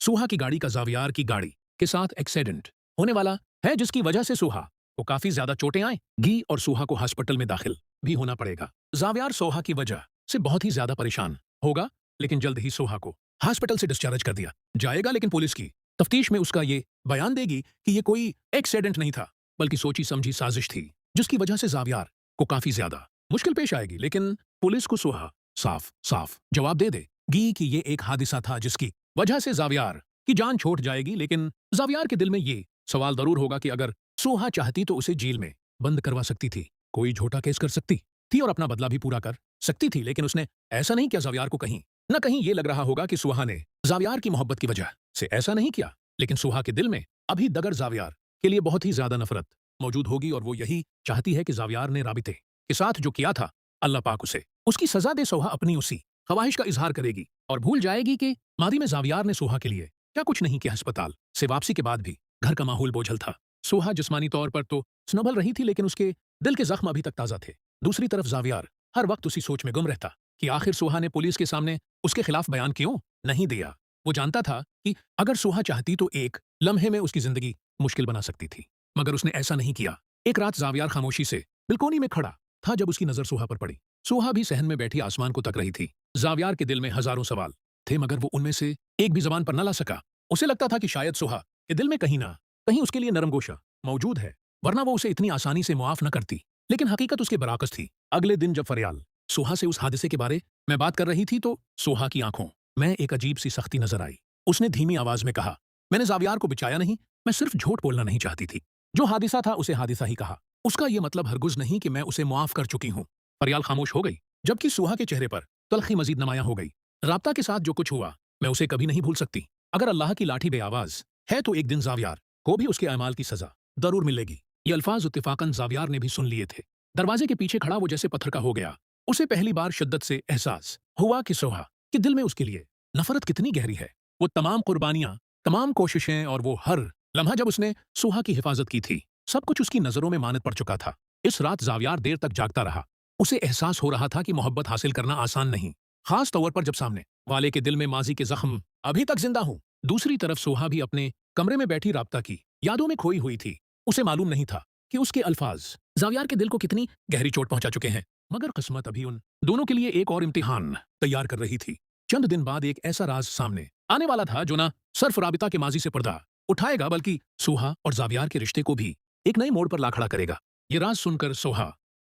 सुहा की गाड़ी का जावियार की गाड़ी के साथ एक्सीडेंट होने वाला है, जिसकी वजह से सुहा को काफी ज्यादा चोटें आएंगी और सुहा को हॉस्पिटल में दाखिल भी होना पड़ेगा। जावियार सोहा की वजह से बहुत ही ज्यादा परेशान होगा, लेकिन जल्द ही सोहा को हॉस्पिटल से डिस्चार्ज कर दिया जाएगा। लेकिन पुलिस की तफ्तीश में उसका ये बयान देगी कि ये कोई एक्सीडेंट नहीं था, बल्कि सोची समझी साजिश थी, जिसकी वजह से जावियार को काफी ज्यादा मुश्किल पेश आएगी। लेकिन पुलिस को सुहा साफ साफ जवाब दे देगी कि ये एक हादसा था, जिसकी वजह से जावियार की जान छूट जाएगी। लेकिन जावियार के दिल में ये सवाल जरूर होगा कि अगर सोहा चाहती तो उसे जेल में बंद करवा सकती थी, कोई झूठा केस कर सकती थी और अपना बदला भी पूरा कर सकती थी। लेकिन उसने ऐसा नहीं किया। जावियार को कहीं न कहीं ये लग रहा होगा कि सुहा ने जावियार की मोहब्बत की वजह से ऐसा नहीं किया, लेकिन सुहा के दिल में अभी दगर जावियार के लिए बहुत ही ज्यादा नफरत मौजूद होगी और वो यही चाहती है कि जावियार ने राबिते के साथ जो किया था, अल्लाह पाक उसे उसकी सजा दे। सोहा अपनी उसी ख्वाहिश का इजहार करेगी और भूल जाएगी कि मादी में जावियार ने सोहा के लिए क्या कुछ नहीं किया। अस्पताल से वापसी के बाद भी घर का माहौल बोझल था। सोहा जिस्मानी तौर पर तो संभल रही थी, लेकिन उसके दिल के जख्म अभी तक ताजा थे। दूसरी तरफ जावियार हर वक्त उसी सोच में गुम रहता कि आखिर सोहा ने पुलिस के सामने उसके खिलाफ बयान क्यों नहीं दिया। वो जानता था कि अगर सोहा चाहती तो एक लम्हे में उसकी जिंदगी मुश्किल बना सकती थी, मगर उसने ऐसा नहीं किया। एक रात जावियार खामोशी से बिल्कोनी में खड़ा था जब उसकी नजर सोहा पर पड़ी। सोहा भी सहन में बैठी आसमान को तक रही थी। जावियार के दिल में हजारों सवाल थे, मगर वो उनमें से एक भी जबान पर न ला सका। उसे लगता था कि शायद सोहा के दिल में कहीं ना कहीं उसके लिए नरम गोशा मौजूद है, वरना वो उसे इतनी आसानी से मुआफ न करती। लेकिन हकीकत उसके बराकस थी। अगले दिन जब फरियाल सोहा से उस हादसे के बारे में बात कर रही थी, तो सोहा की आंखों में एक अजीब सी सख्ती नजर आई। उसने धीमी आवाज में कहा, मैंने जावियार को बचाया नहीं, मैं सिर्फ झूठ बोलना नहीं चाहती थी। जो हादिसा था उसे हादिसा ही कहा। उसका यह मतलब हरगुज नहीं कि मैं उसे मुआफ कर चुकी हूं। फरियाल खामोश हो गई, जबकि सुहा के चेहरे पर तलखी मजीद नमाया हो गई। राब्ता के साथ जो कुछ हुआ, मैं उसे कभी नहीं भूल सकती। अगर अल्लाह की लाठी बेआवाज है तो एक दिन जावियार को भी उसके अमाल की सजा जरूर मिलेगी। ये अल्फाज इत्तिफाकन जावियार ने भी सुन लिए थे। दरवाजे के पीछे खड़ा वो जैसे पत्थर का हो गया। उसे पहली बार शिद्दत से एहसास हुआ कि सोहा के दिल में उसके लिए नफरत कितनी गहरी है। वो तमाम कुर्बानियां, तमाम कोशिशें और वो हर लम्हा जब उसने सोहा की हिफाजत की थी, सब कुछ उसकी नजरों में मानद पड़ चुका था। इस रात जावियार देर तक जागता रहा। उसे एहसास हो रहा था कि मोहब्बत हासिल करना आसान नहीं, खास तौर पर जब सामने वाले के दिल में माजी के जख्म अभी तक जिंदा हूं। दूसरी तरफ सोहा भी अपने कमरे में बैठी राब्ता की यादों में खोई हुई थी। उसे मालूम नहीं था कि उसके अल्फाज जावियार के दिल को कितनी गहरी चोट पहुंचा चुके हैं, मगर किस्मत अभी उन दोनों के लिए एक और इम्तिहान तैयार कर रही थी। चंद दिन बाद एक ऐसा राज सामने आने वाला था जो ना सिर्फ राबिता के माजी से पर्दा उठाएगा, बल्कि सोहा और जावियार के रिश्ते को भी एक नए मोड़ पर ला खड़ा करेगा। ये राज सुनकर सोहा